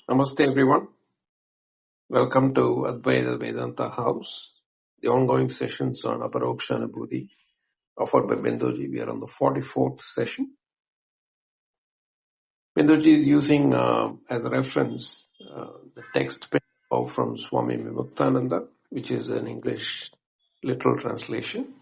Namaste everyone. Welcome to Advaita Vedanta House. The ongoing sessions on Aparokshanubhuti offered by Binduji. We are on the 44th session. Binduji is using as a reference the text from Swami Vimuktananda, which is an English literal translation.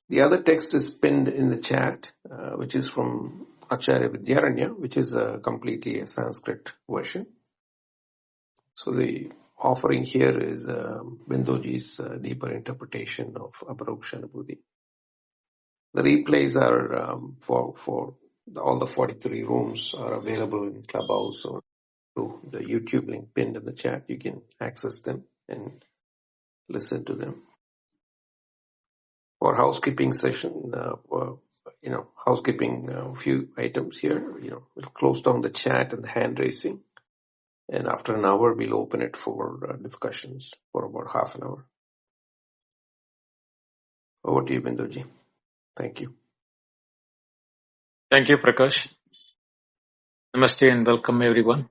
The other text is pinned in the chat, which is from Acharya Vidyaranya, which is completely a Sanskrit version. So the offering here is Binduji's deeper interpretation of Aparokshanubhuti. The replays are for all the 43 rooms are available in Clubhouse or through the YouTube link pinned in the chat. You can access them and listen to them. For housekeeping session, housekeeping few items here. We'll close down the chat and the hand raising. And after an hour, we'll open it for discussions for about half an hour. Over to you, Binduji. Thank you. Thank you, Prakash. Namaste and welcome everyone.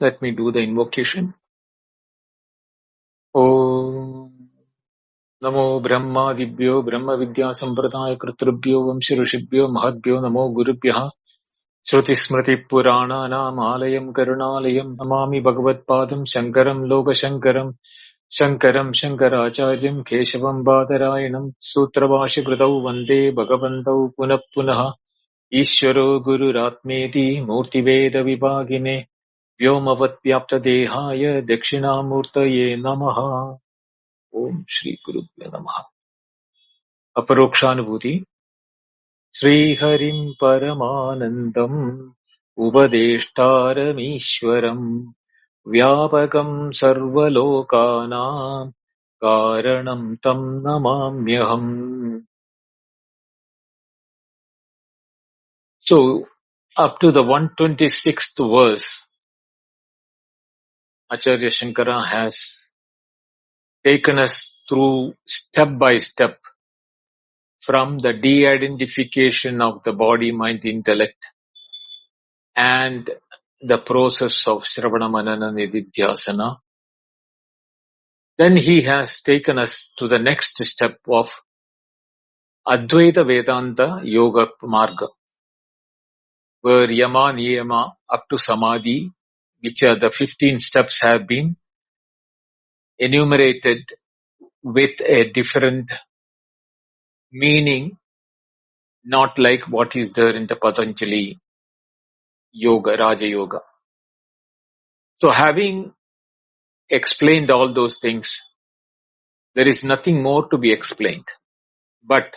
Let me do the invocation. Om Namo Brahma Dibhyo Brahma Vidya Sampradaya Kritrubhyo Vamshi Rishibhyo Mahadbhyo Namo Gurubhyaha Shruti Smriti Purana Nam Alayam Karunalayam Namami Bhagavad Padam Shankaram Loka Shankaram Shankaram Shankaracharyam Keshavam Badarayanam Sutravashi Kritau Vande Bhagavantau Punah Punaha Ishvaro Gururatmeti Murtiveda Vibhagine Vyomavat Vyapta Dehaya Dakshinamurtaye Namaha. Om Shri Gurubhyo Namaha. Aparokshanubhuti. Sri Harim Paramanandam Ubadeshtaramishwaram Vyapakam Sarvalokanam Karanam Tam Namamyaham. So, up to the 126th verse, Acharya Shankara has taken us through step by step from the de-identification of the body, mind, intellect and the process of śravaṇa-manana-nididhyāsana. Then he has taken us to the next step of Advaita Vedanta Yoga Marga, where Yama, Niyama up to Samādhi, which are the 15 steps, have been enumerated with a different meaning, not like what is there in the Patañjali Yoga, Raja Yoga. So having explained all those things, there is nothing more to be explained. But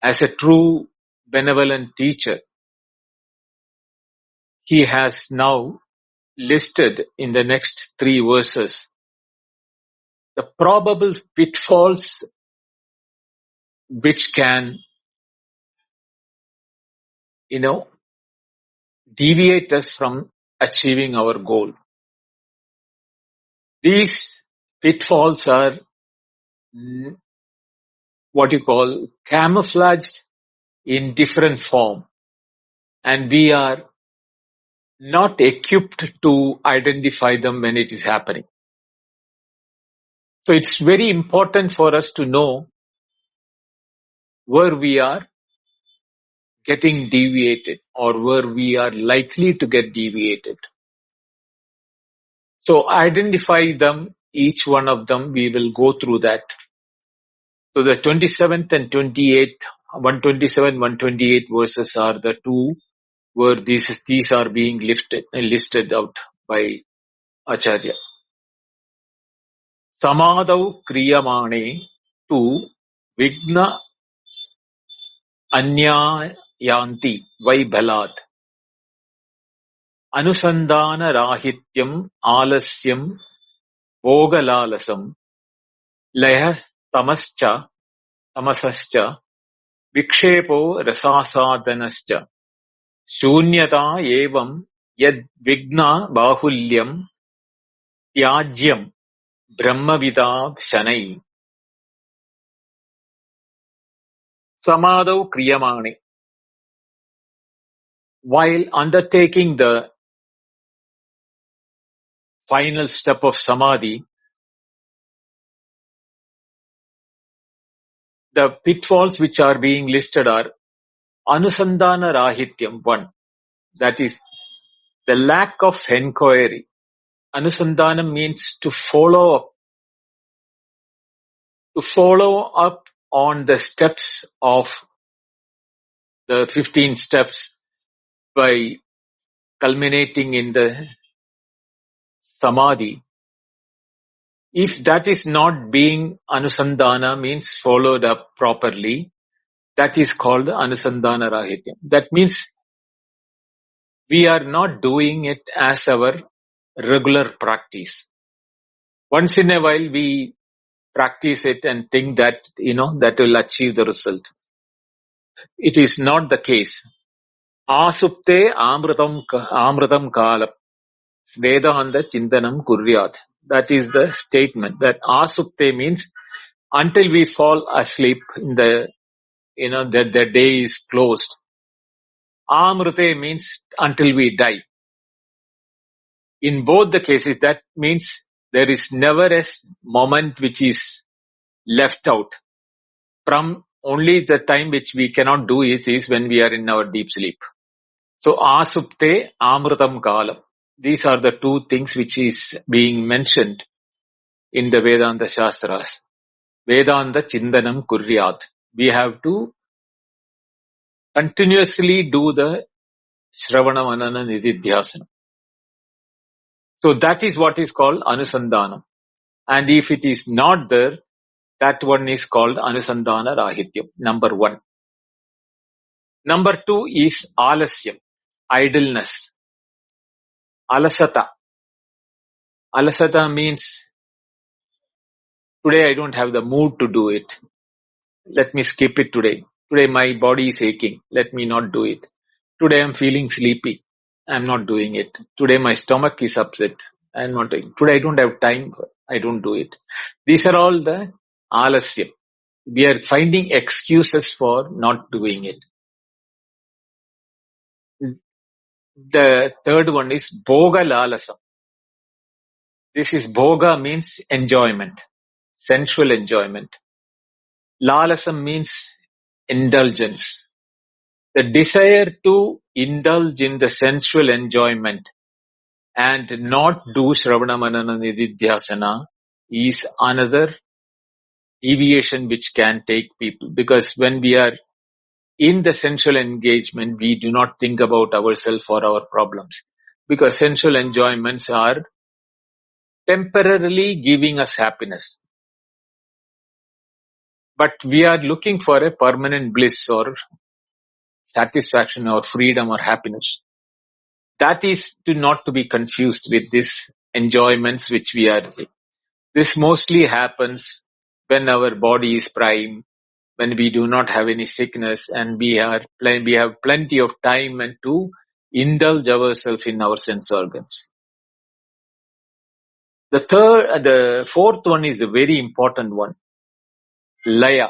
as a true benevolent teacher, he has now listed in the next 3 verses the probable pitfalls which can, deviate us from achieving our goal. These pitfalls are what you call camouflaged in different form, and we are not equipped to identify them when it is happening. So it's very important for us to know where we are getting deviated or where we are likely to get deviated. So identify them, each one of them, we will go through that. So the 27th and 28th, 127, 128 verses are the two where these are being listed out by Acharya. Samādhau kriyamane tu vigna anyayanti vaibhalat anusandhana rahityam alasyam vogalalasam laya tamascha vikshepo rasasadhanascha shunyata evam yad vigna bahulyam tyajyam brahmavidab shanai. Samādhau kriyamane. while undertaking the final step of Samādhi, the pitfalls which are being listed are Anusandhana-rahityam, one. That is the lack of inquiry. Anusandhanam means to follow up on the steps of the 15 steps by culminating in the Samādhi. If that is not being Anusandhana, means followed up properly, that is called Anusandhana-rahityam. That means we are not doing it as our regular practice. Once in a while we practice it and think that, that will achieve the result. It is not the case. Asupte amritam kalam Vedanta chintanam kuryat. That is the statement. That asupte means until we fall asleep in that the day is closed. Amrute means until we die. In both the cases, that means there is never a moment which is left out. From only the time which we cannot do it is when we are in our deep sleep. So, asupte amritam kalam. These are the two things which is being mentioned in the Vedanta Shastras. Vedanta chintanam kuryat. We have to continuously do the śravaṇa-manana-nididhyāsana. So that is what is called anusandhanam. And if it is not there, that one is called anusandhana-rahityam, number one. Number two is alasyam, idleness. Alasata. Alasata means today I don't have the mood to do it. Let me skip it today. Today my body is aching. Let me not do it. Today I'm feeling sleepy. I'm not doing it. Today my stomach is upset. I'm not doing it. Today I don't have time. I don't do it. These are all the alasyam. We are finding excuses for not doing it. The third one is bhoga lalasam. This is bhoga means enjoyment, sensual enjoyment. Lalasam means indulgence. The desire to indulge in the sensual enjoyment and not do śravaṇa-manana-nididhyāsana is another deviation which can take people. Because when we are in the sensual engagement, we do not think about ourselves or our problems. Because sensual enjoyments are temporarily giving us happiness. But we are looking for a permanent bliss or satisfaction or freedom or happiness. That is not to be confused with these enjoyments which we are seeing. This mostly happens when our body is prime, when we do not have any sickness and we have plenty of time and to indulge ourselves in our sense organs. The fourth one is a very important one. Laya.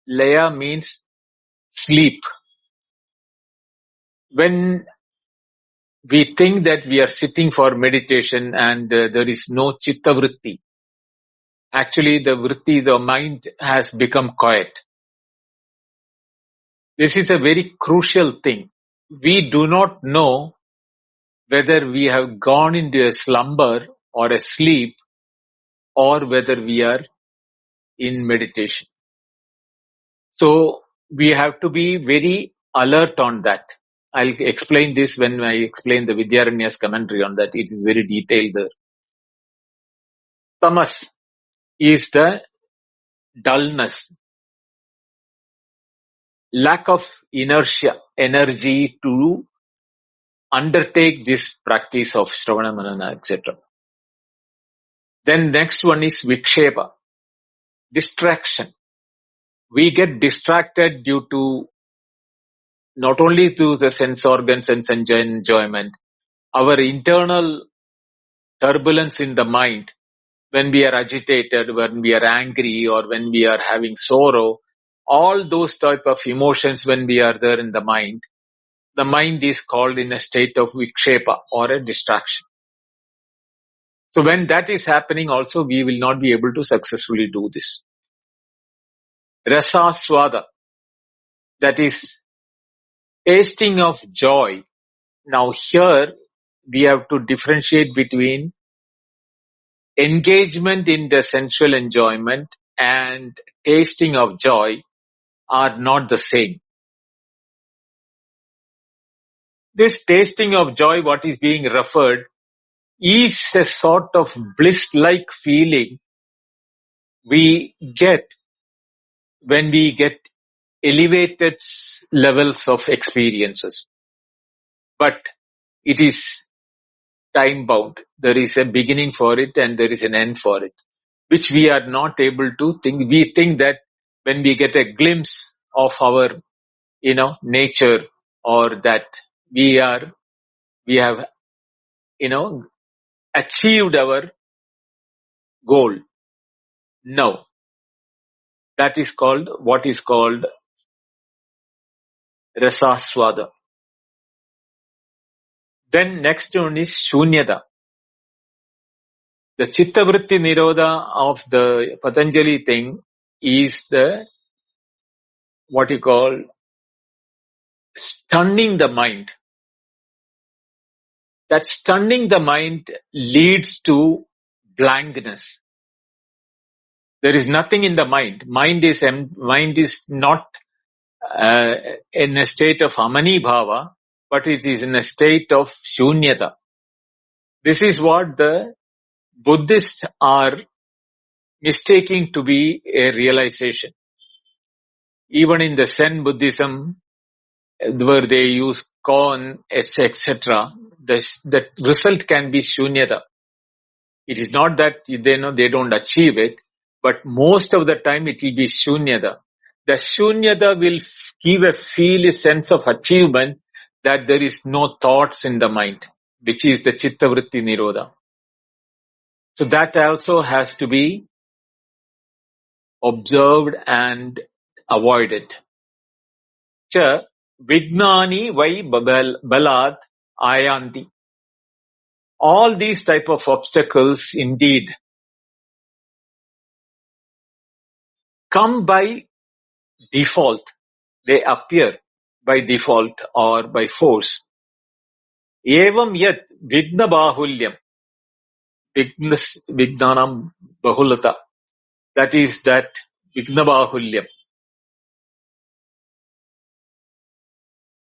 Laya means sleep. When we think that we are sitting for meditation and there is no chitta vritti, actually the mind has become quiet. This is a very crucial thing. We do not know whether we have gone into a slumber or a sleep or whether we are in meditation. So we have to be very alert on that. I'll explain this when I explain the Vidyaranya's commentary on that. It is very detailed there. Tamas is the dullness, lack of inertia, energy to undertake this practice of śravaṇa-manana, etc. Then next one is vikshepa, distraction. We get distracted due to not only to the sense organs and enjoyment, our internal turbulence in the mind, when we are agitated, when we are angry, or when we are having sorrow, all those type of emotions when we are there in the mind the mind is called in a state of vikshepa or a distraction. So when that is happening also, we will not be able to successfully do this. Rasa-swada, that is tasting of joy. Now here we have to differentiate between engagement in the sensual enjoyment and tasting of joy are not the same. This tasting of joy, what is being referred, is a sort of bliss-like feeling we get when we get elevated levels of experiences. But it is time-bound. There is a beginning for it and there is an end for it, which we are not able to think. We think that when we get a glimpse of our, nature, or that we have, achieved our goal. No. That is called, what is called rasaswada. Then next one is shunyata. The chitta-vritti nirodha of the Patañjali thing is the, what you call, stunning the mind. That stunning the mind leads to blankness. There is nothing in the mind. Mind is not in a state of amani bhava, but it is in a state of shunyata. This is what the Buddhists are mistaking to be a realization. Even in the Zen Buddhism, where they use koan, etc., the result can be shunyata. It is not that they don't achieve it, but most of the time it will be shunyata. The shunyata will give a sense of achievement that there is no thoughts in the mind, which is the chitta-vritti nirodha. So that also has to be observed and avoided. Cha vignani vai balat ayanti. All these type of obstacles indeed come by default. They appear by default or by force. Evam yat vigna bahulyam. Vignanam bahulata. That is that vigna bahulyam.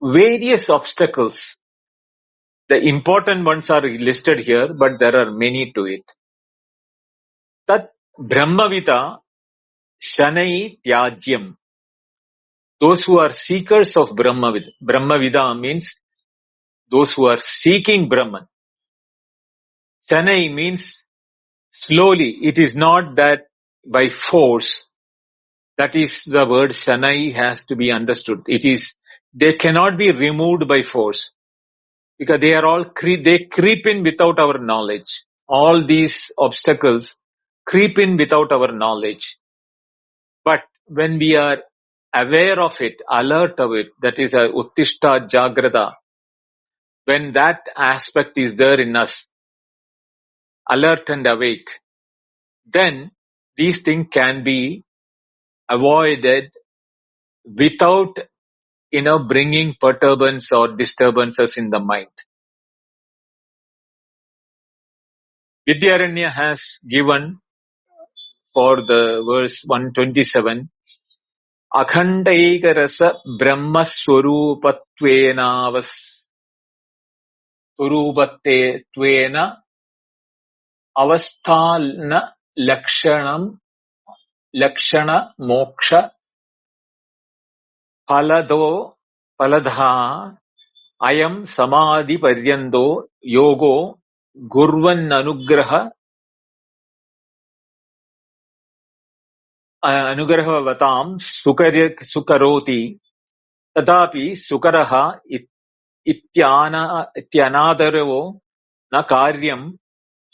Various obstacles. The important ones are listed here, but there are many to it. Tat brahmavita shanai tyajyam. Those who are seekers of Brahmavida. Brahmavida means those who are seeking Brahman. Shanai means slowly. It is not that by force. That is the word shanai has to be understood. It is, they cannot be removed by force. Because they are all, they creep in without our knowledge. All these obstacles creep in without our knowledge. But when we are aware of it, alert of it, that is a uttishta jagrata, when that aspect is there in us, alert and awake, then these things can be avoided without, bringing perturbance or disturbances in the mind. Vidyaranya has given for the verse 127, akhaṇḍa-eka-rasa-brahma-svarūpa-tvena avasthāna lakshana moksha paladha ayam samādhi paryando yogo Guru-anugraha anugrahavatam sukaroti tadapi sukaraha ityanādaravo na karyam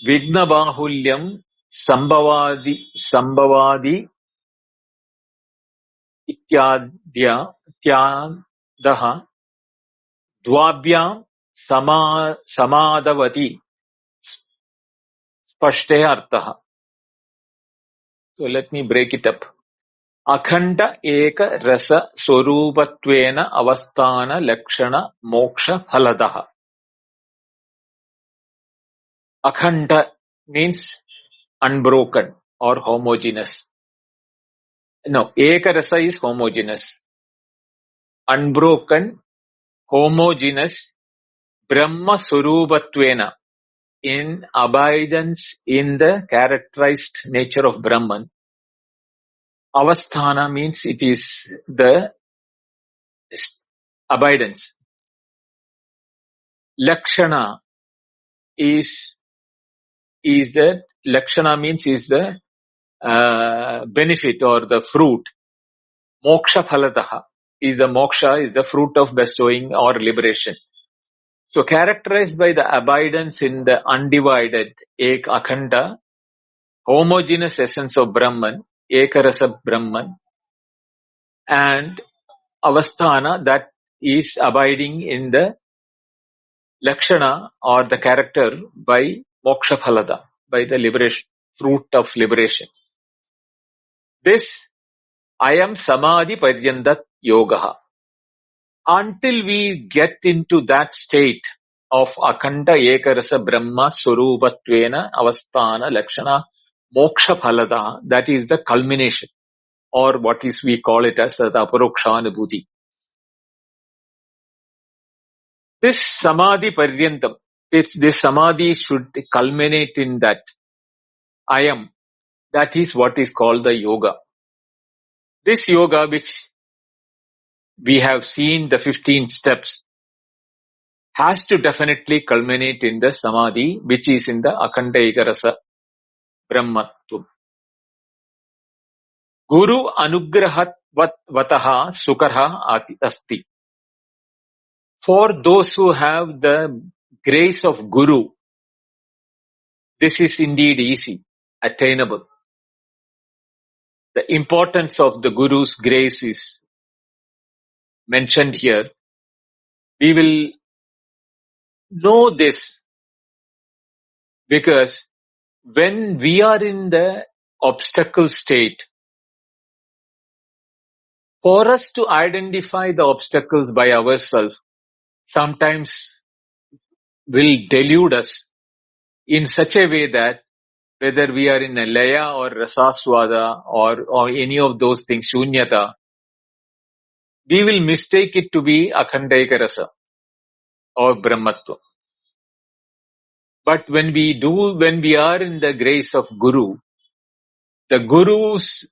vigna bahulyam sambhavadi ityadaha dvabhyam samadhavati spashte arthaha. So let me break it up. akhaṇḍa-eka-rasa-brahma-svarūpatvena avasthana lakshana moksha phaladaha. Akhaṇḍa means unbroken or homogeneous. No, eka-rasa is homogeneous. Unbroken, homogeneous, Brahma-svarūpatvena, in abidance in the characterized nature of Brahman. Avasthana means it is the abidance. Lakshana is the lakshana means is the benefit or the fruit. Moksha phaladaha is the moksha, is the fruit of bestowing or liberation. So characterized by the abidance in the undivided, akhaṇḍa, homogeneous essence of Brahman, eka-rasa Brahman, and avasthana, that is abiding in the lakshana or the character by moksha phalada, by the liberation, fruit of liberation. This I am Samādhi paryantat yogaha. Until we get into that state of akhaṇḍa-eka-rasa-brahma-svarūpatvena avasthana lakshana moksha phalada, that is the culmination, or what is we call it as the Aparokshanubhuti. This Samādhi paryantam, this Samādhi should culminate in that I am. That is what is called the yoga. This yoga, which we have seen the 15 steps, has to definitely culminate in the Samādhi, which is in the akhaṇḍa-eka-rasa-brahma-svarūpa. Guru-anugraha vataha sukaraha asti. For those who have the grace of Guru, this is indeed easy, attainable. The importance of the Guru's grace is mentioned here. We will know this because when we are in the obstacle state, for us to identify the obstacles by ourselves sometimes will delude us in such a way that whether we are in a laya or rasaswada or any of those things, shunyata, we will mistake it to be akhaṇḍa-eka-rasa or brahmatva. But when we are in the grace of Guru, the Guru's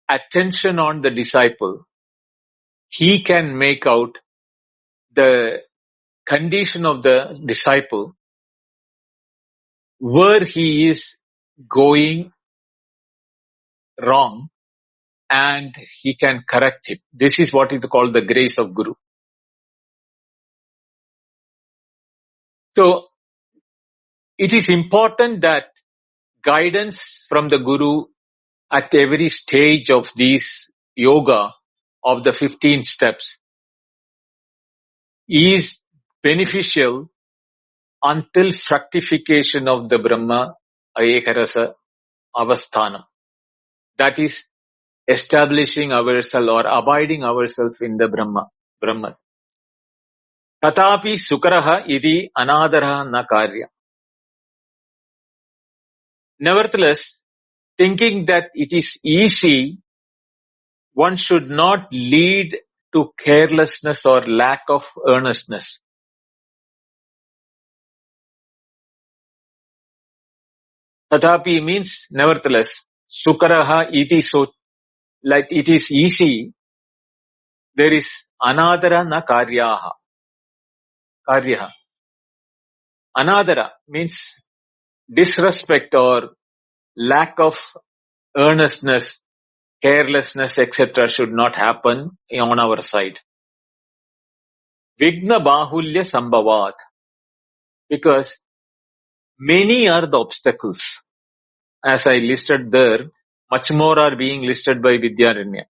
attention on the disciple, he can make out the condition of the disciple where he is going wrong, and he can correct it. This is what is called the grace of Guru. So, it is important that guidance from the Guru at every stage of this yoga of the 15 steps is beneficial until fructification of the Brahma-eka-rasa avasthana. That is establishing ourselves or abiding ourselves in the Brahman. Tatapi sukaraha iti anādaraha na karya. Nevertheless, thinking that it is easy, one should not lead to carelessness or lack of earnestness. Tatapi means nevertheless. Sukaraha iti, so like it is easy, there is anādara na karyaha. Karyaha. Anādara means disrespect or lack of earnestness, carelessness, etc. should not happen on our side. Vigna bahulya sambhavat. Because many are the obstacles. As I listed there, much more are being listed by Vidyaranya.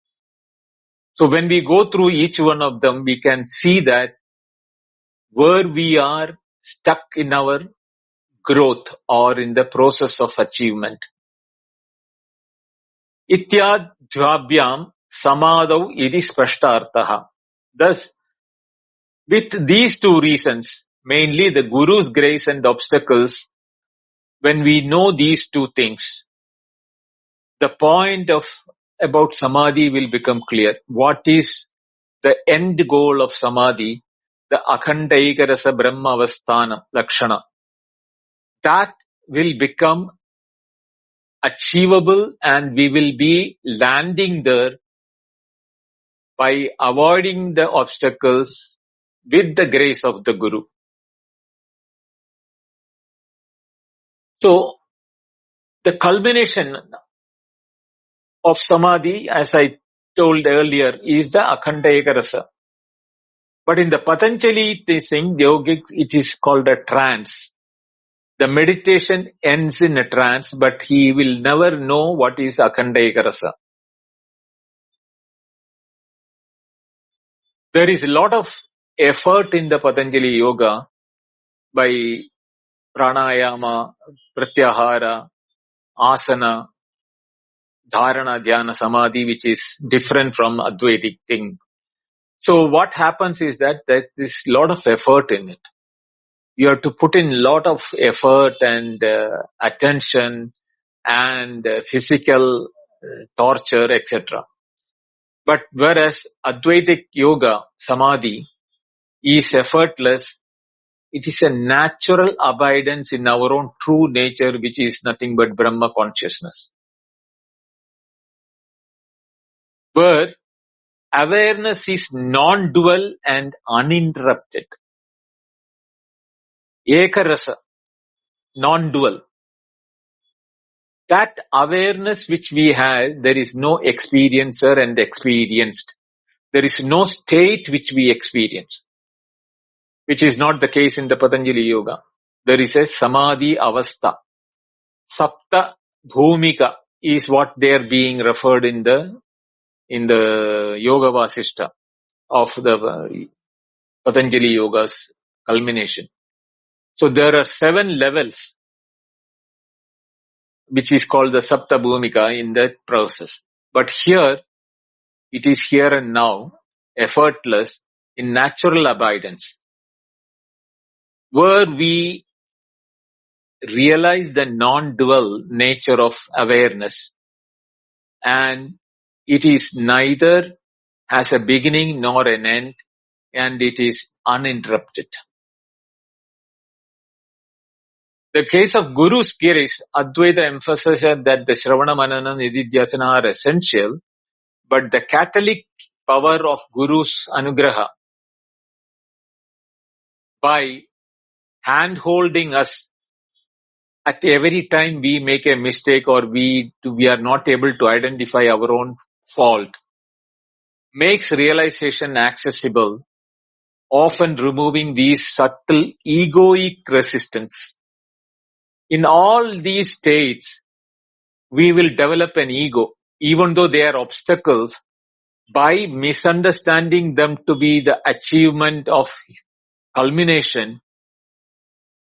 So when we go through each one of them, we can see that where we are stuck in our growth or in the process of achievement. Ityadhyabhyam samadau idi sprashtartaha. Thus, with these two reasons, mainly the Guru's grace and obstacles, when we know these two things, the point about Samadhi will become clear. What is the end goal of Samadhi? The akhaṇḍa-eka-rasa-brahma-svarūpa lakshana. That will become achievable and we will be landing there by avoiding the obstacles with the grace of the Guru. So, the culmination of Samadhi, as I told earlier, is the akhaṇḍa-eka-rasa. But in the Patañjali thing, yogic, it is called a trance. The meditation ends in a trance, but he will never know what is akhaṇḍa-eka-rasa. There is a lot of effort in the Patañjali yoga by pranayama, pratyahara, asana, dharana, dhyana, samadhi, which is different from Advaitic thing. So what happens is that there is a lot of effort in it. You have to put in a lot of effort and attention and physical torture, etc. But whereas Advaitic yoga, samadhi, is effortless, it is a natural abidance in our own true nature, which is nothing but Brahman-consciousness. Where awareness is non-dual and uninterrupted. Eka-rasa, non-dual. That awareness which we have, there is no experiencer and experienced. There is no state which we experience, which is not the case in the Patañjali yoga. There is a samādhi avastha. Sapta bhumika is what they are being referred in the Yoga Vasishta of the Patanjali Yoga's culmination. So there are 7 levels, which is called the Sapta Bhumika in that process. But here, it is here and now, effortless, in natural abidance, where we realize the non-dual nature of awareness, and it is neither has a beginning nor an end, and it is uninterrupted. The case of Guru's grace, Advaita emphasizes that the śravaṇa-manana-nididhyāsana are essential, but the catalytic power of Guru's anugraha, by hand-holding us at every time we make a mistake or we are not able to identify our own fault, makes realization accessible, often removing these subtle egoic resistance. In all these states, we will develop an ego, even though they are obstacles, by misunderstanding them to be the achievement of culmination.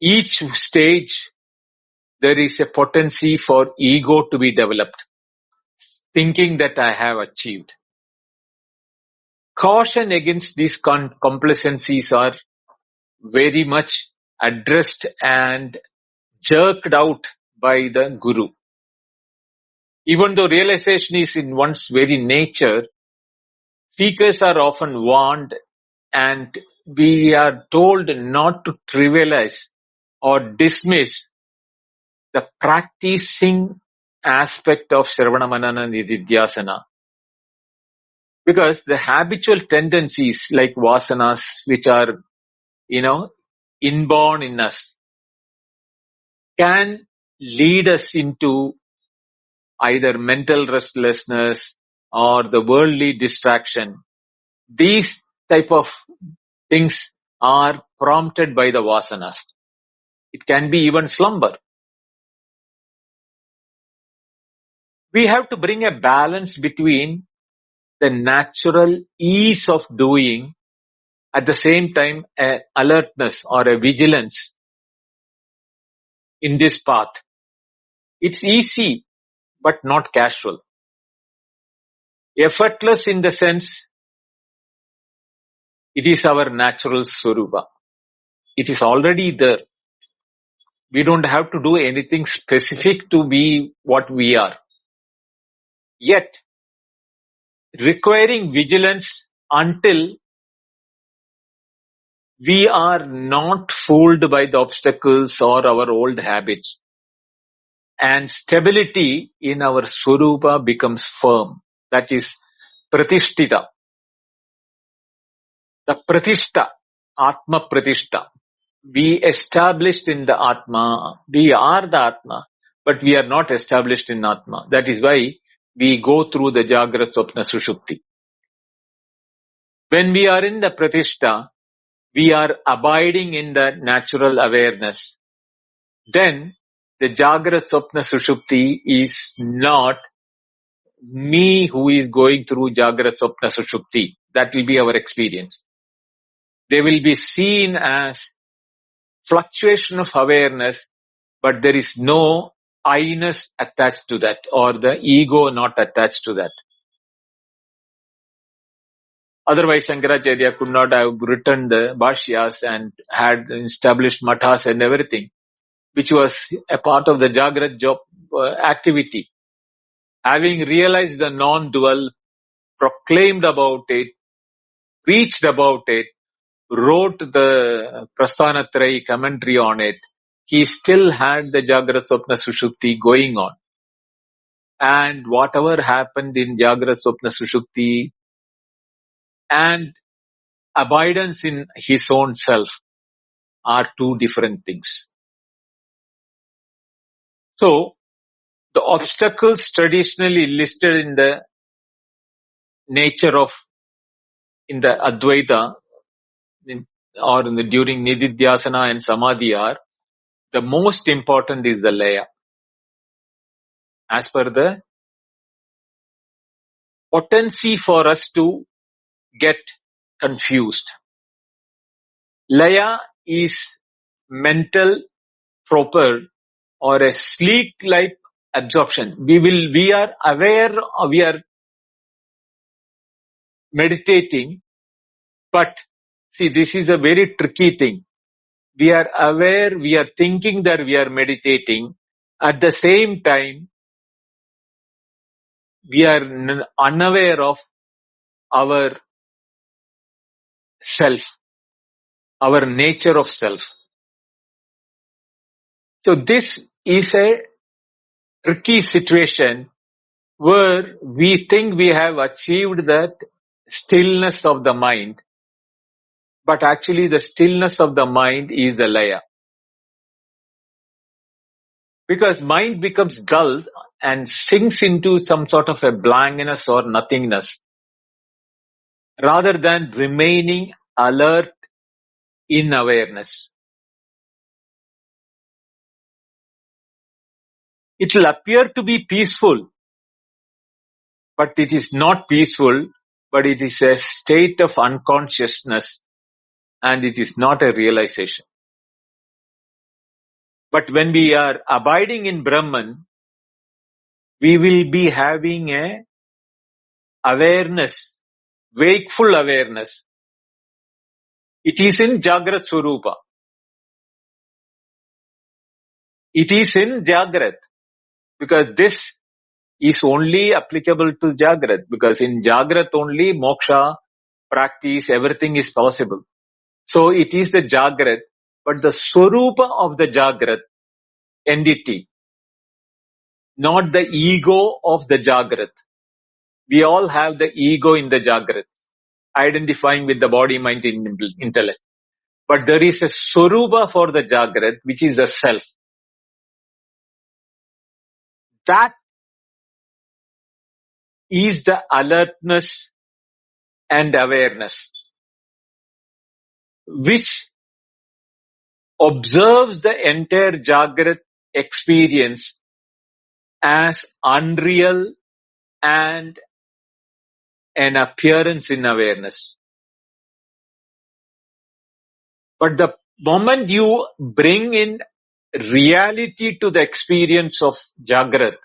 Each stage, there is a potency for ego to be developed, thinking that I have achieved. Caution against these complacencies are very much addressed and jerked out by the Guru. Even though realization is in one's very nature, seekers are often warned and we are told not to trivialize or dismiss the practicing aspect of śravaṇa-manana-nididhyāsana. Because the habitual tendencies like vasanas, which are, inborn in us, can lead us into either mental restlessness or the worldly distraction. These type of things are prompted by the vasanas. It can be even slumber. We have to bring a balance between the natural ease of doing, at the same time an alertness or a vigilance in this path. It's easy, but not casual. Effortless in the sense, it is our natural Swarupa. It is already there. We don't have to do anything specific to be what we are. Yet, requiring vigilance until we are not fooled by the obstacles or our old habits. And stability in our Swarupa becomes firm. That is Pratishtita. The Pratishta, Atma Pratishta. We established in the Atma. We are the Atma, but we are not established in Atma. That is why we go through the Jagrata Swapna Sushupti. When we are in the Pratishta, we are abiding in the natural awareness. Then the Jagrata Swapna Sushupti is not me who is going through Jagrata Swapna Sushupti. That will be our experience. They will be seen as fluctuation of awareness, but there is no I-ness attached to that, or the ego not attached to that. Otherwise, Shankaracharya could not have written the Bhashyas and had established mathas and everything, which was a part of the Jagrat job activity. Having realized the non-dual, proclaimed about it, preached about it, wrote the Prasthanatrayi commentary on it, he still had the Jagrata Swapna Sushupti going on. And whatever happened in Jagrata Swapna Sushupti and abidance in his own self are two different things. So, the obstacles traditionally listed in the nature of, in the Advaita, or during Nididhyāsana and Samādhi are, the most important is the laya. As per the potency for us to get confused. Laya is mental proper or a sleep-like absorption. We are aware, we are meditating, but see, this is a very tricky thing. We are aware, we are thinking that we are meditating. At the same time, we are unaware of our self, our nature of self. So this is a tricky situation where we think we have achieved that stillness of the mind, but actually the stillness of the mind is the laya. Because mind becomes dull and sinks into some sort of a blankness or nothingness, rather than remaining alert in awareness. It will appear to be peaceful, but it is not peaceful, but it is a state of unconsciousness, and it is not a realization. But when we are abiding in Brahman, we will be having a awareness, wakeful awareness. It is in Jagrat Swarupa. It is in Jagrat, because this is only applicable to Jagrat, because in Jagrat only moksha, practice, everything is possible. So it is the Jagrat, but the Swarupa of the Jagrat entity, not the ego of the Jagrat. We all have the ego in the Jagrat, identifying with the body, mind, intellect. But there is a Swarupa for the Jagrat, which is the self. That is the alertness and awareness, which observes the entire Jagrat experience as unreal and an appearance in awareness. But the moment you bring in reality to the experience of Jagrat,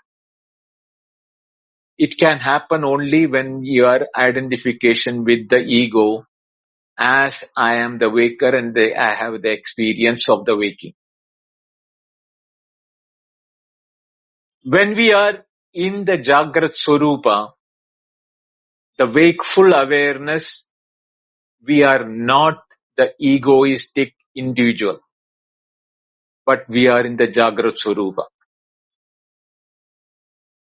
it can happen only when your identification with the ego as I am the waker and I have the experience of the waking. When we are in the Jagrat Swarupa, the wakeful awareness, we are not the egoistic individual, but we are in the Jagrat Swarupa.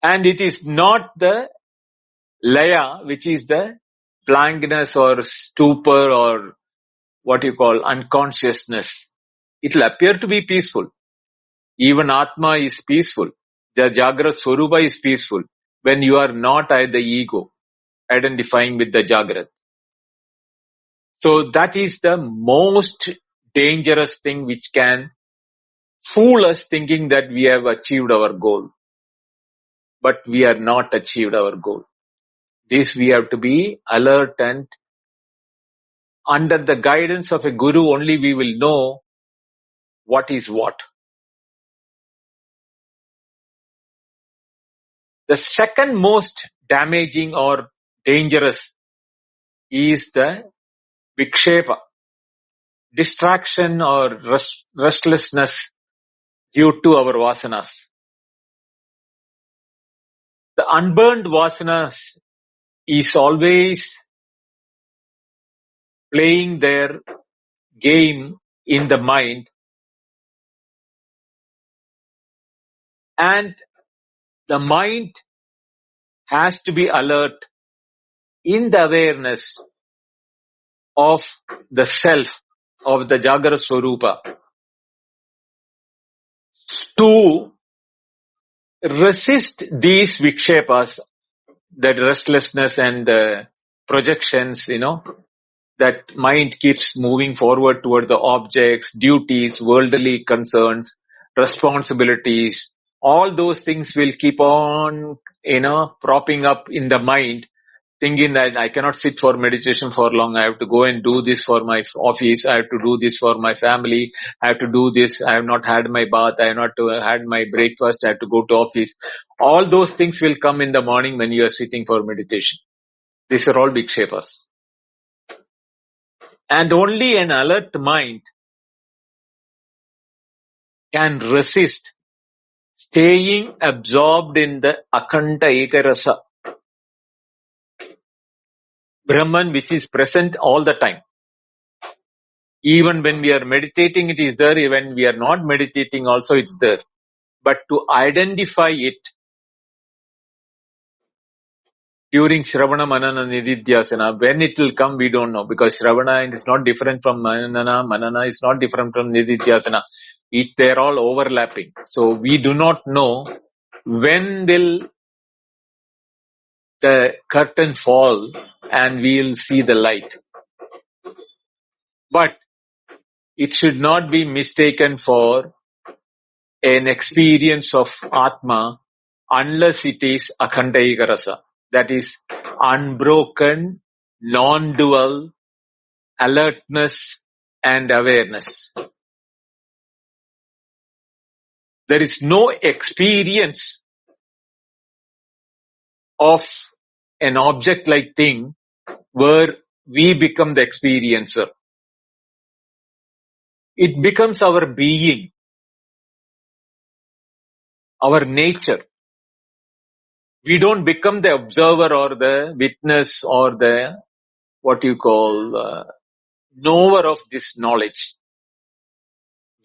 And it is not the laya, which is the blankness or stupor or what you call unconsciousness. It will appear to be peaceful. Even Atma is peaceful. The Jagrat Swarupa is peaceful when you are not at the ego, identifying with the Jagrat. So that is the most dangerous thing which can fool us thinking that we have achieved our goal. But we are not achieved our goal. This we have to be alert, and under the guidance of a guru only we will know what is what. The second most damaging or dangerous is the vikshepa, distraction or restlessness due to our vasanas. The unburned vasanas is always playing their game in the mind, and the mind has to be alert in the awareness of the self, of the Jagara Swarupa, to resist these vikshepas, that restlessness and the projections, that mind keeps moving forward toward the objects, duties, worldly concerns, responsibilities. All those things will keep on, propping up in the mind, thinking that I cannot sit for meditation for long. I have to go and do this for my office. I have to do this for my family. I have to do this. I have not had my bath. I have not had my breakfast. I have to go to office. All those things will come in the morning when you are sitting for meditation. These are all vikshepas. And only an alert mind can resist staying absorbed in the akhaṇḍa-eka-rasa, Brahman, which is present all the time. Even when we are meditating, it is there. When we are not meditating, also it's there. But to identify it during śravaṇa-manana-nididhyāsana, when it will come, we don't know, because śravana is not different from manana, manana is not different from nididhyāsana. They're all overlapping. So we do not know when will the curtain fall and we'll see the light. But it should not be mistaken for an experience of Atma unless it is akhaṇḍa-eka-rasa. That is unbroken, non-dual alertness and awareness. There is no experience of an object-like thing where we become the experiencer. It becomes our being, our nature. We don't become the observer or the witness or the, knower of this knowledge.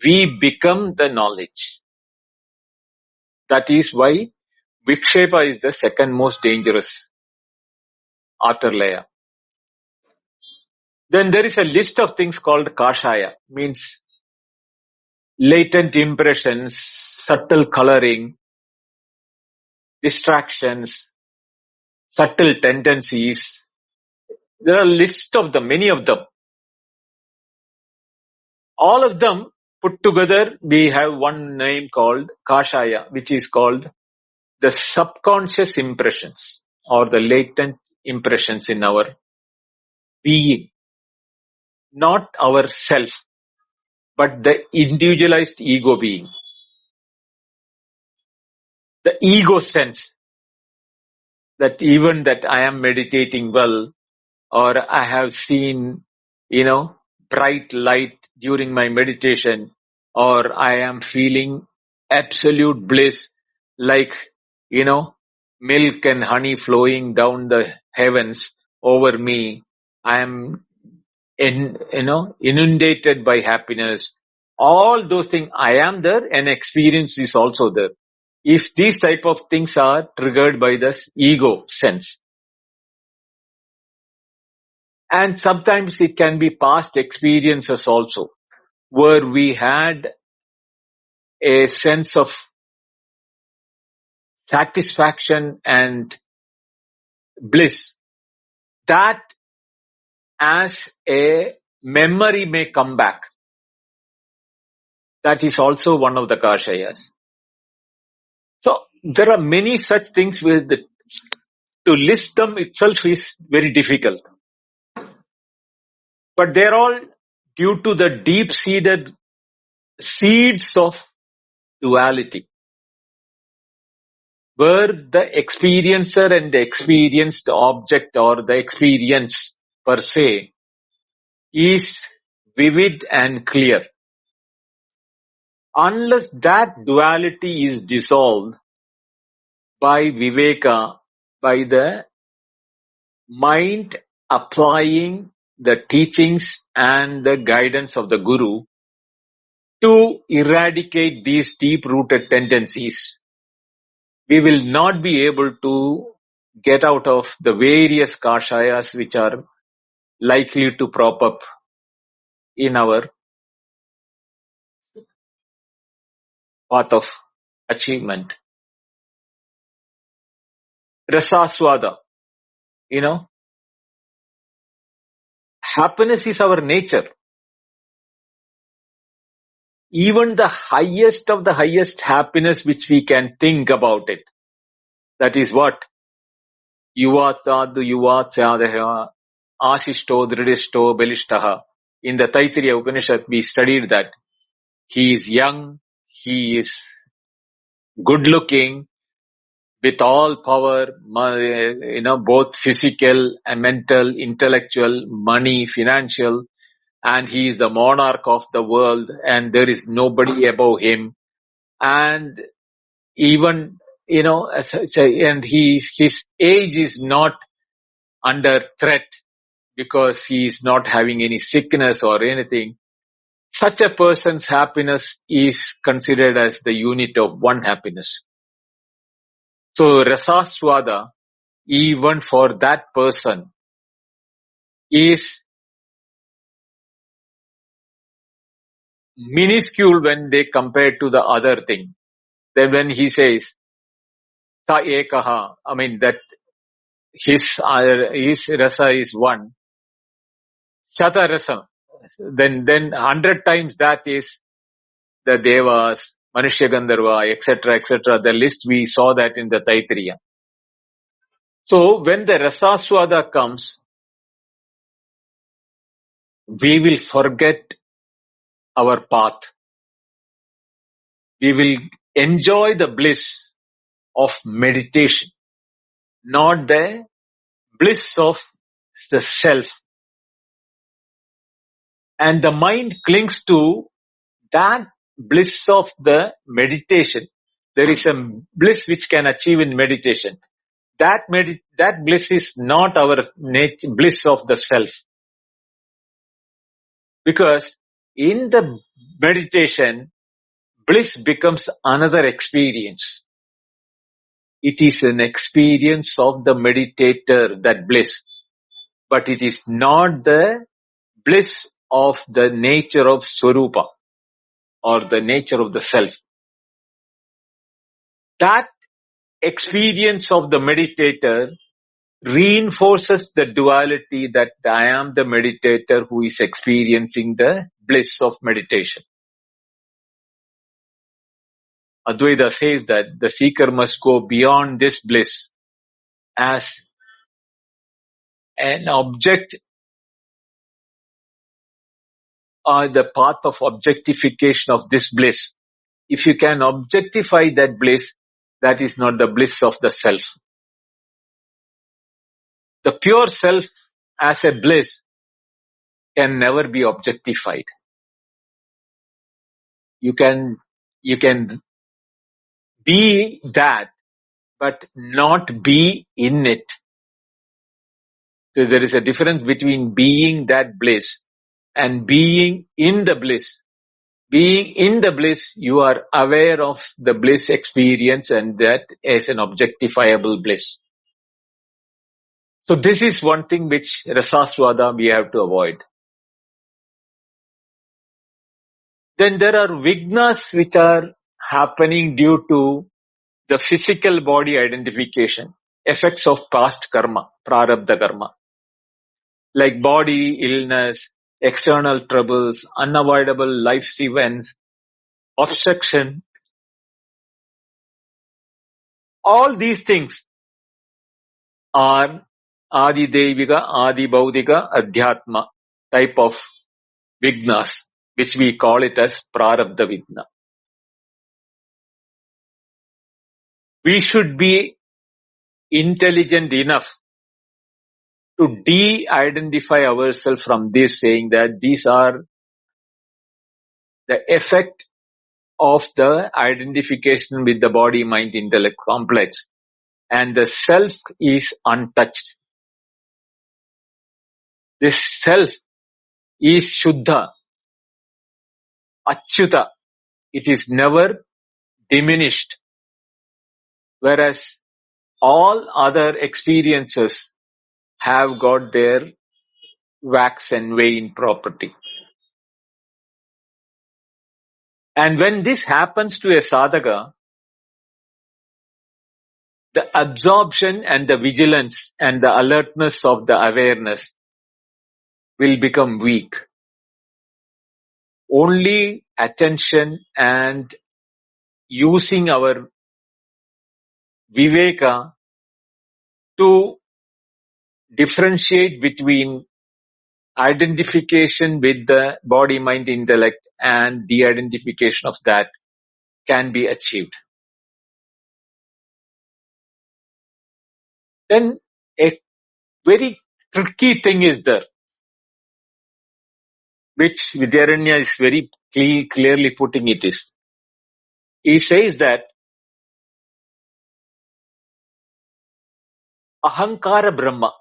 We become the knowledge. That is why vikshepa is the second most dangerous after laya. Then there is a list of things called kashaya, means latent impressions, subtle coloring, distractions, subtle tendencies. There are lists of them, many of them. All of them put together, we have one name called kashaya, which is called the subconscious impressions or the latent impressions in our being, not our self, but the individualized ego being. The ego sense that even that I am meditating well, or I have seen, bright light during my meditation, or I am feeling absolute bliss, like, milk and honey flowing down the heavens over me. I am inundated by happiness. All those things, I am there, and experience is also there. If these type of things are triggered by this ego sense, and sometimes it can be past experiences also, where we had a sense of satisfaction and bliss, that as a memory may come back. That is also one of the kashayas. So there are many such things with to list them itself is very difficult. But they're all due to the deep-seated seeds of duality, where the experiencer and the experienced object, or the experience per se, is vivid and clear. Unless that duality is dissolved by viveka, by the mind applying the teachings and the guidance of the Guru to eradicate these deep-rooted tendencies, we will not be able to get out of the various kashayas which are likely to prop up in our path of achievement. Rasaswada, happiness is our nature. Even the highest of the highest happiness which we can think about it, that is what? Yuvatadu yuvatsadeha asishto dridishto belishtaha. In the Taittiriya Upanishad, we studied that he is young, he is good looking, with all power, both physical and mental, intellectual, money, financial, and he is the monarch of the world, and there is nobody above him. And even, and his age is not under threat because he is not having any sickness or anything. Such a person's happiness is considered as the unit of one happiness. So rasaswada, even for that person, is minuscule when they compare to the other thing. Then when he says ta ekaha, that his rasa is one, shata rasa, then 100 times that is the devas, Manushya Gandharva, etc., the list we saw that in the Taittiriya. So when the rasaswada comes, we will forget our path. We will enjoy the bliss of meditation, not the bliss of the self. And the mind clings to that bliss of the meditation. There is a bliss which can achieve in meditation. That bliss is not our bliss of the self. Because in the meditation, bliss becomes another experience. It is an experience of the meditator, that bliss. But it is not the bliss of the nature of Swarupa, or the nature of the self. That experience of the meditator reinforces the duality that I am the meditator who is experiencing the bliss of meditation. Advaita says that the seeker must go beyond this bliss as an object or the path of objectification of this bliss. If you can objectify that bliss, that is not the bliss of the self. The pure self as a bliss can never be objectified. You can be that, but not be in it. So there is a difference between being that bliss and being in the bliss. Being in the bliss, you are aware of the bliss experience, and that is an objectifiable bliss. So this is one thing which rasaswada we have to avoid. Then there are vignas which are happening due to the physical body identification, effects of past karma, prarabdha karma, like body, illness, external troubles, unavoidable life's events, obstruction. All these things are adi devika, adi baudika, adhyatma type of vignas, which we call it as prarabdha vigna. We should be intelligent enough to de-identify ourselves from this, saying that these are the effect of the identification with the body, mind, intellect complex, and the self is untouched. This self is Shuddha, Achyuta. It is never diminished, whereas all other experiences have got their wax and wane property. And when this happens to a sadhaka, the absorption and the vigilance and the alertness of the awareness will become weak. Only attention and using our viveka to differentiate between identification with the body, mind, intellect and de-identification of that can be achieved. Then a very tricky thing is there, which Vidyaranya is very clearly putting it is. He says that ahankara Brahma,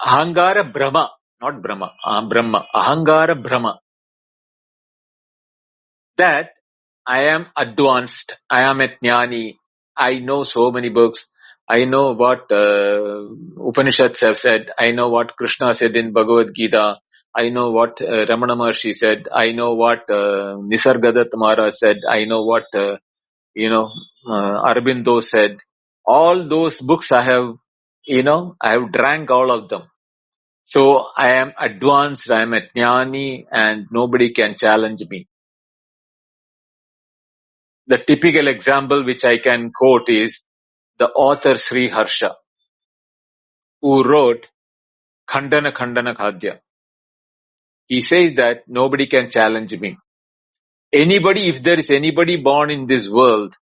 ahankara Brahma, not Brahma, Brahma, ahankara Brahma, that I am advanced, I am a jnani, I know so many books, I know what Upanishads have said, I know what Krishna said in Bhagavad Gita, I know what Ramana Maharshi said, I know what Nisargadatta Maharaj said, I know what Aurobindo said. All those books I have drank all of them. So I am advanced, I am a jnani, and nobody can challenge me. The typical example which I can quote is the author Sri Harsha, who wrote Khandana Khandana Khadya. He says that nobody can challenge me. If there is anybody born in this world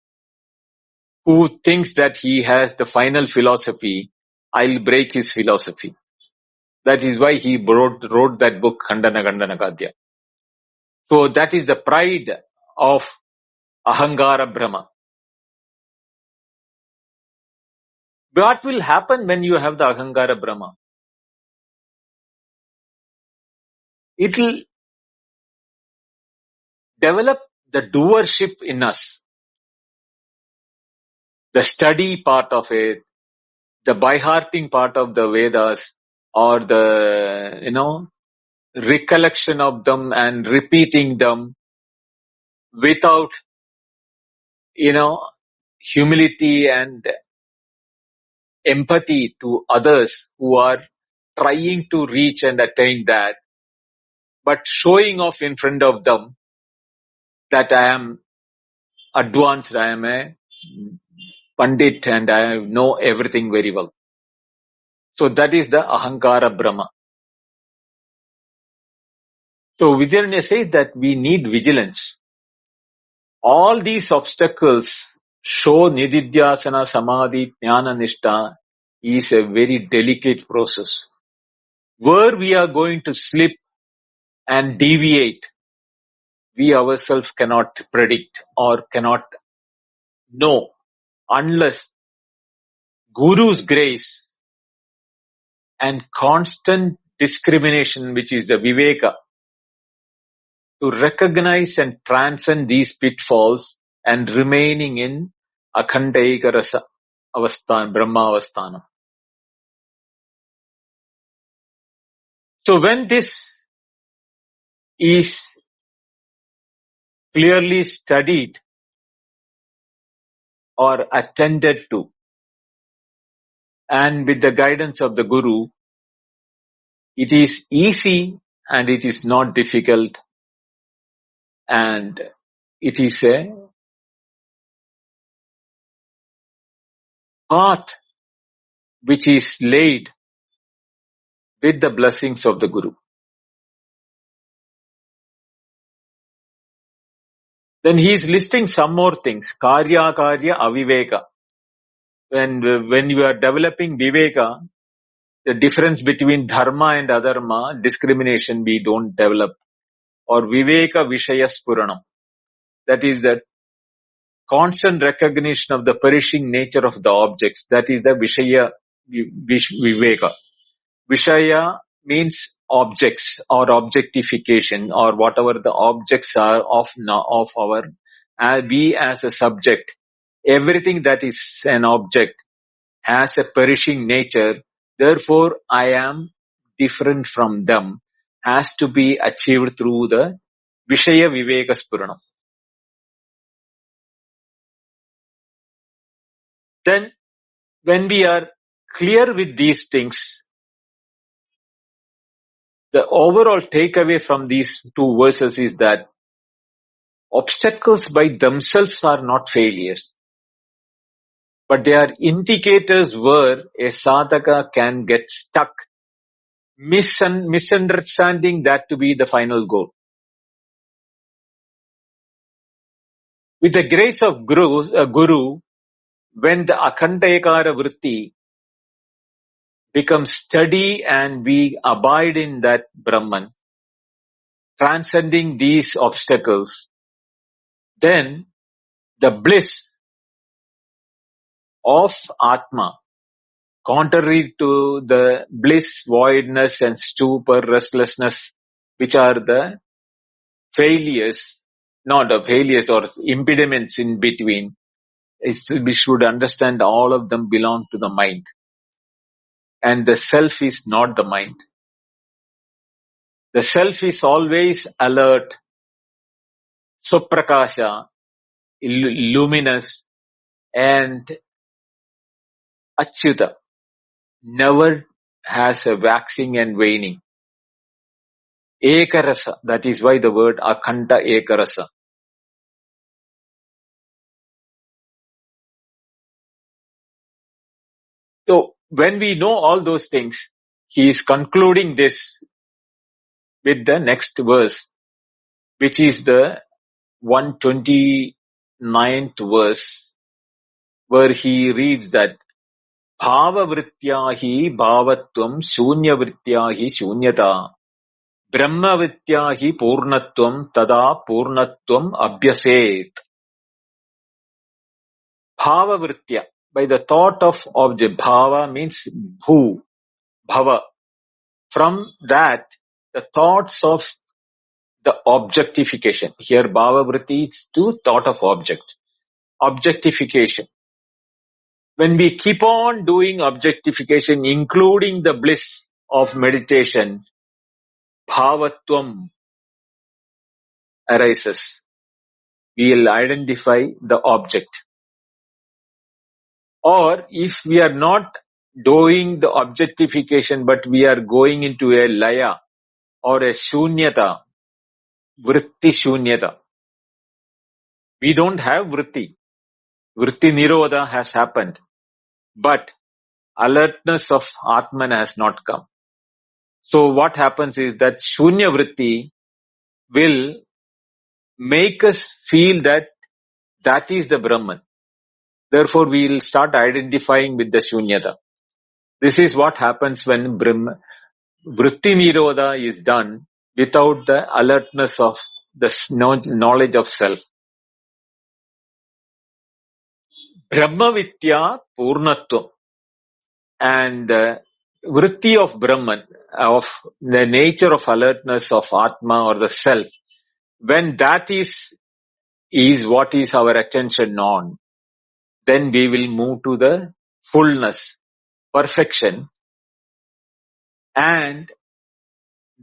who thinks that he has the final philosophy, I'll break his philosophy. That is why he wrote that book, Khandana Khandana Khadya. So that is the pride of Ahankara Brahma. What will happen when you have the Ahankara Brahma? It will develop the doership in us. The study part of it, the by-hearting part of the Vedas, or the, recollection of them and repeating them without, humility and empathy to others who are trying to reach and attain that, but showing off in front of them that I am advanced, I am a Pandit and I know everything very well. So that is the Ahankara Brahma. So Vijayanya says that we need vigilance. All these obstacles show Nididhyāsana, Samādhi, Jnana Nishtha is a very delicate process. Where we are going to slip and deviate, we ourselves cannot predict or cannot know unless Guru's grace and constant discrimination, which is the Viveka, to recognize and transcend these pitfalls and remaining in akhaṇḍa-eka-rasa-brahma-svarūpa. So when this is clearly studied or attended to, and with the guidance of the Guru, it is easy and it is not difficult, and it is a path which is laid with the blessings of the Guru. Then he is listing some more things. Karya, aviveka. When you are developing viveka, the difference between dharma and adharma, discrimination we don't develop. Or viveka vishaya spuranam. That is the constant recognition of the perishing nature of the objects. That is the vishaya viveka. Vishaya means objects or objectification or whatever the objects are of our, we as a subject. Everything that is an object has a perishing nature. Therefore, I am different from them. Has to be achieved through the Vishaya Viveka Spuranam. Then, when we are clear with these things, the overall takeaway from these two verses is that obstacles by themselves are not failures, but they are indicators where a sadhaka can get stuck, misunderstanding that to be the final goal. With the grace of Guru, when the akhaṇḍa-eka-rasa becomes steady and we abide in that Brahman, transcending these obstacles, then the bliss of Atma, contrary to the bliss, voidness and stupor, restlessness, which are the failures, not the failures or impediments in between, we should understand all of them belong to the mind. And the self is not the mind. The self is always alert, suprakasha, luminous, and achyuta, never has a waxing and waning. Eka-rasa, that is why the word akhaṇḍa-eka-rasa. So, when we know all those things, he is concluding this with the next verse, which is the 129th verse, where he reads that Bhava vrittya hi bhavatvam shunya vrittya hi shunyata Brahma vrittya hi purnatvam tada purnatvam abhyaset. Bhava vrittya, by the thought of object. Bhava means bhu, bhava. From that, the thoughts of the objectification. Here bhava vritti is to thought of object. Objectification. When we keep on doing objectification, including the bliss of meditation, bhavatvam arises. We will identify the object. Or if we are not doing the objectification, but we are going into a laya or a shunyata, vritti shunyata. We don't have vritti. Vritti Nirodha has happened, but alertness of Atman has not come. So what happens is that Shunya Vritti will make us feel that that is the Brahman. Therefore, we will start identifying with the Shunyata. This is what happens when Vritti Nirodha is done without the alertness of the knowledge of self. Brahma Vidya Purnatvam and the Vritti of Brahman, of the nature of alertness of Atma or the self, when that is what is our attention on, then we will move to the fullness, perfection, and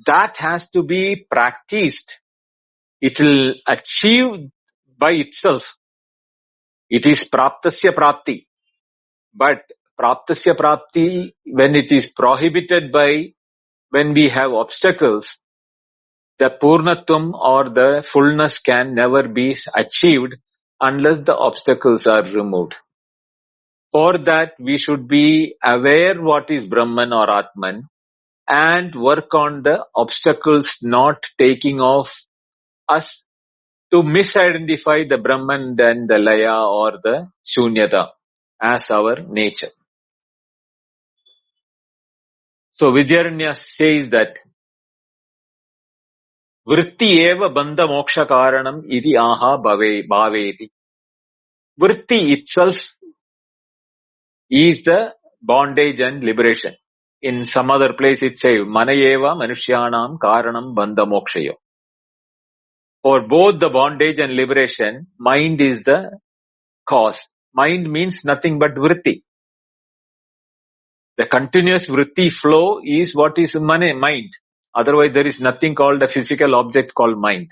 that has to be practiced. It will achieve by itself. It is praptasya prapti. But praptasya prapti, when it is prohibited by, when we have obstacles, the purnatvam or the fullness can never be achieved unless the obstacles are removed. For that, we should be aware what is Brahman or Atman and work on the obstacles not taking off us to misidentify the Brahman and the Laya or the Shunyata as our nature. So Vidyaranya says that Vritti eva bandha moksha karanam iti aha bhaveti. Vritti itself is the bondage and liberation. In some other place it says, Manayeva manushyanam karanam bandha mokshayo. For both the bondage and liberation, mind is the cause. Mind means nothing but vritti. The continuous vritti flow is what is mind. Otherwise there is nothing called a physical object called mind.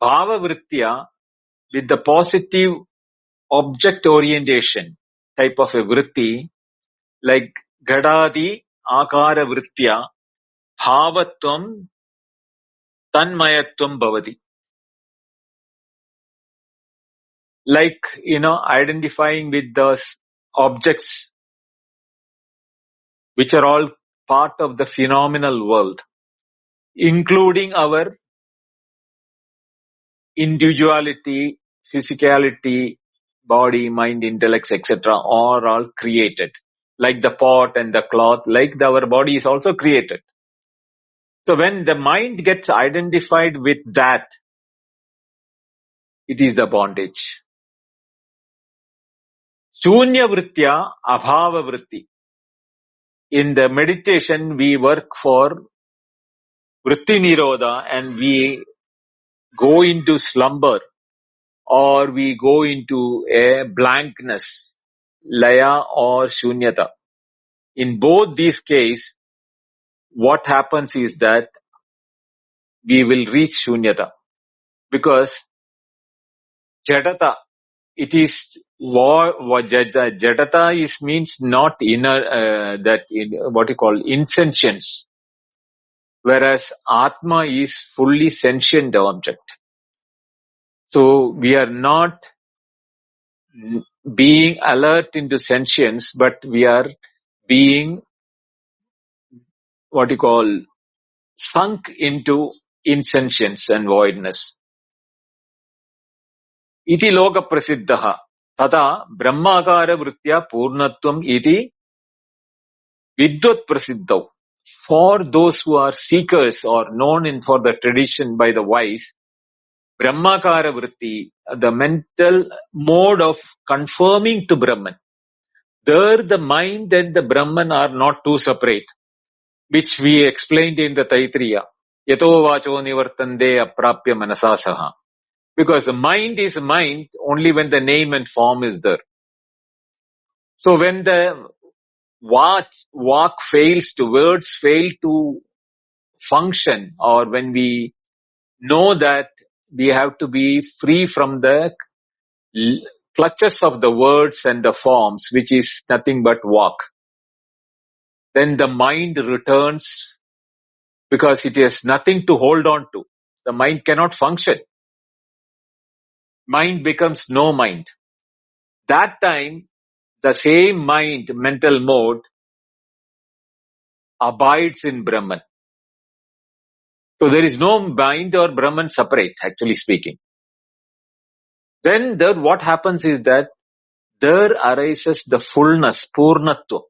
Bhava vrittya, with the positive object orientation type of a vritti, like gadadi akara vrittya, bhavatvam tanmayatvam bhavati. Like, identifying with those objects which are all part of the phenomenal world, including our individuality, physicality, body, mind, intellect, etc. are all created. Like the pot and the cloth, like our body is also created. So when the mind gets identified with that, it is the bondage. Shunya vrittya abhava vritti. In the meditation, we work for vritti nirodha and we go into slumber or we go into a blankness, laya or shunyata. In both these cases, what happens is that we will reach shunyata because jadata, it is jadata is means not inner, what you call insentience, whereas atma is fully sentient object. So we are not being alert into sentience, but we are being what you call sunk into insentience and voidness. Iti loka prasiddhaha tata brahmakara vrittya purnatvam iti vidvat prasiddhav. For those who are seekers or known for the tradition by the wise, brahmakara vritti, the mental mode of conforming to Brahman. There the mind and the Brahman are not two separate, which we explained in the Taittiriya. Yato vacho nivartande aprapya manasasaha. Because the mind is mind only when the name and form is there. So when the walk fails to, words fail to function, or when we know that we have to be free from the clutches of the words and the forms, which is nothing but walk, then the mind returns because it has nothing to hold on to. The mind cannot function. mind becomes no mind. That time, the same mind, mental mode, abides in Brahman. So there is no mind or Brahman separate, actually speaking. Then there, what happens is that there arises the fullness, purnatva.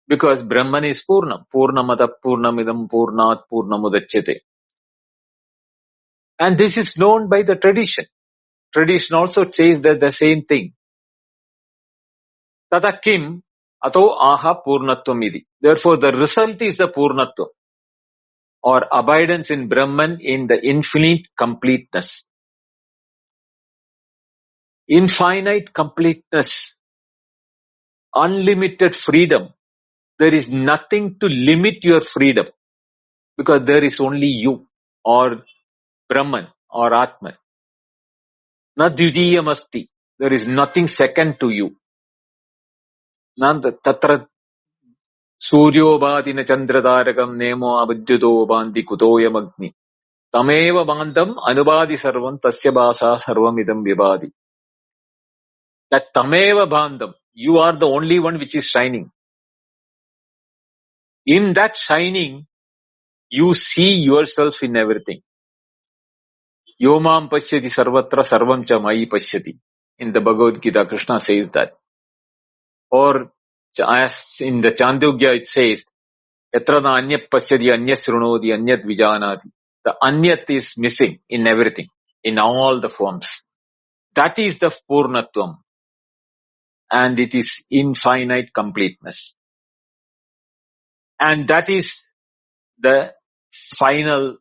Because Brahman is Purnam. Purnamada Purnamidam Purnat Purnamudachyate. And this is known by the tradition. Tradition also says that the same thing. Tata kim ato aha purnatvam. Therefore, the result is the purnatva, or abidance in Brahman in the infinite completeness. Infinite completeness, unlimited freedom. There is nothing to limit your freedom, because there is only you, or Brahman, or Atman. Na dvitiyam asti. There is nothing second to you. Nanda tatra suryo bhadina chandratarakam nemo abhidyuto bandi kutoyam agni. Tameva bandam anubadi sarvam tasya basa sarvam idam vibadi. That tameva bandam, you are the only one which is shining. In that shining, you see yourself in everything. Yomam pashyati sarvatra sarvam cha mai pashyati. In the Bhagavad Gita, Krishna says that. Or as in the Chandogya it says, Yatra na anyat pasyati anyat srunodi anyat vijanati. The anyat is missing in everything, in all the forms. That is the purnatvam. And it is infinite completeness. And that is the final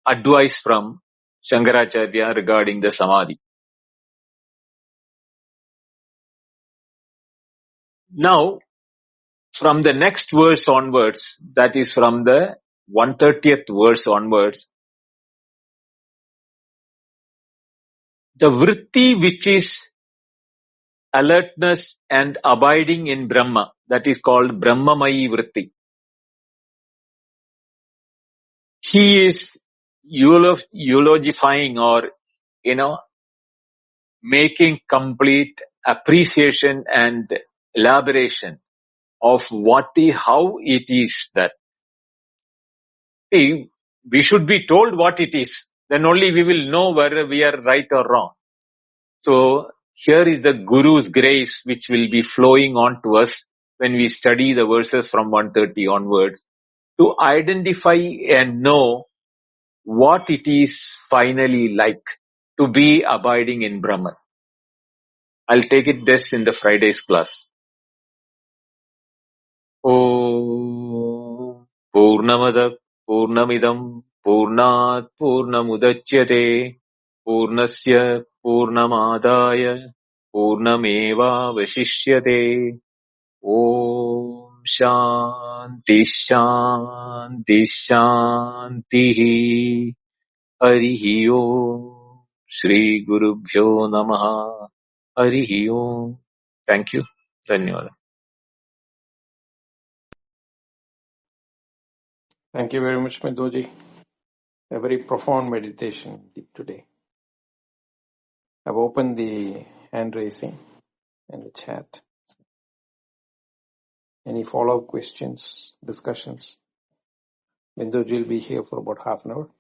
advice from Shankaracharya regarding the Samādhi. Now, from the next verse onwards, that is from the 130th verse onwards, the vritti which is alertness and abiding in Brahma, that is called Brahmamayi vritti. He is eulogifying, or, making complete appreciation and elaboration of how it is that. See, we should be told what it is. Then only we will know whether we are right or wrong. So here is the Guru's grace which will be flowing on to us when we study the verses from 130 onwards, to identify and know what it is finally like to be abiding in Brahman. I'll take it this in the Friday's class. Om Purnamada Purnamidam Purnat Purnamudachyate Purnasya Purnamadaya Purnameva Vashishyate. Om Shanti Shanti Shanti. Harihi Om. Shri Gurubhyo Namaha. Harihi Om. Thank you. Dhanyawad. Thank you very much, Medoji. A very profound meditation today. I've opened the hand raising and the chat. Any follow-up questions, discussions? Medoji will be here for about half an hour.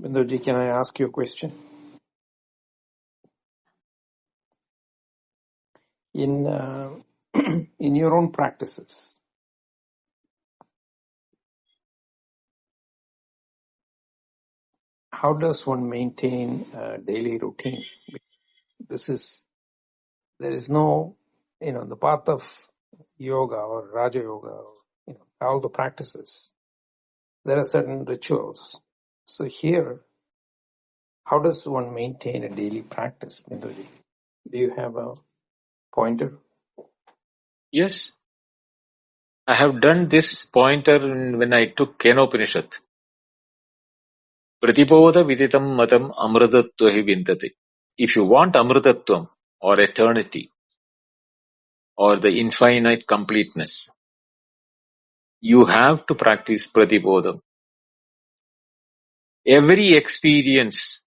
Medoji, can I ask you a question? In in your own practices, how does one maintain a daily routine? There is no, the path of yoga or Raja Yoga, or, all the practices. There are certain rituals. So here, how does one maintain a daily practice, Medoji? Do you have a pointer? Yes. I have done this pointer when I took Kenopanishad. Pratiboda viditam matam amritattvahi vindate. If you want amritattvam or eternity or the infinite completeness, you have to practice pratibodham. Every experience,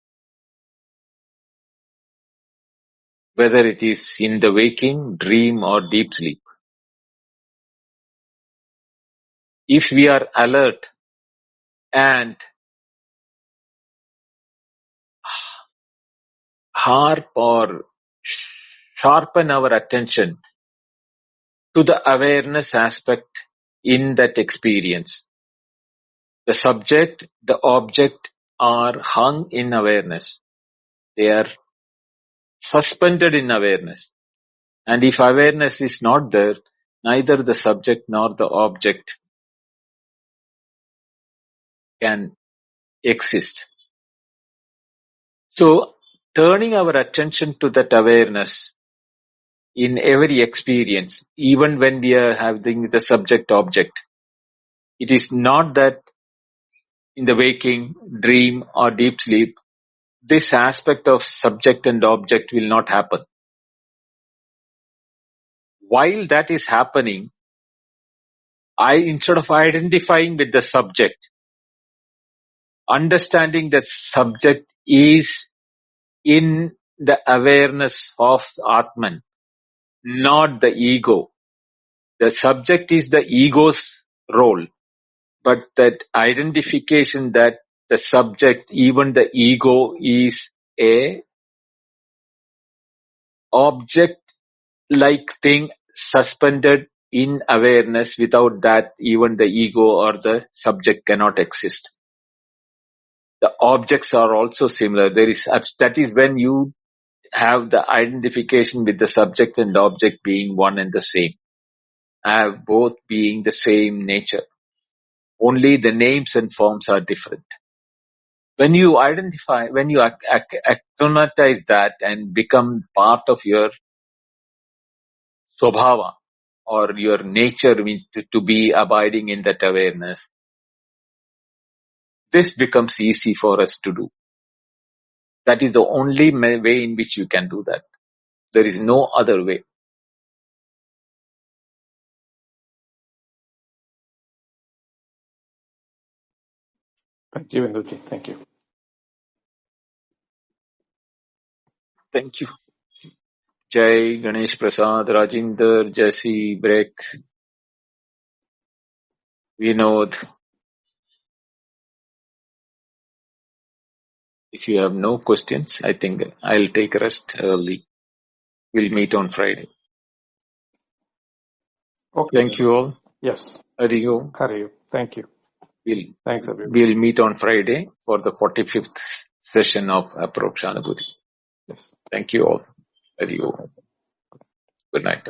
whether it is in the waking, dream or deep sleep, if we are alert and harp or sharpen our attention to the awareness aspect in that experience, the subject, the object are hung in awareness. They are suspended in awareness. And if awareness is not there, neither the subject nor the object can exist. So, turning our attention to that awareness in every experience, even when we are having the subject-object, it is not that in the waking, dream or deep sleep, this aspect of subject and object will not happen. While that is happening, instead of identifying with the subject, understanding that subject is in the awareness of Atman, not the ego. The subject is the ego's role, but that identification that the subject, even the ego, is a object-like thing suspended in awareness. Without that, even the ego or the subject cannot exist. The objects are also similar. That is when you have the identification with the subject and object being one and the same, have both being the same nature. Only the names and forms are different. When you identify, when you acclimatize that and become part of your swabhava or your nature to be abiding in that awareness, this becomes easy for us to do. That is the only way in which you can do that. There is no other way. Thank you, Venduji. Thank you. Thank you. Jai Ganesh Prasad, Rajinder, Jesse, Break, Vinod. If you have no questions, I think I'll take a rest early. We'll meet on Friday. Okay. Thank you all. Yes. Hari Om. Hari Om. Thank you. Thanks, everyone. We'll meet on Friday for the 45th session of Aparokshanubhuti. Yes. Thank you all. Hari Om. Good night.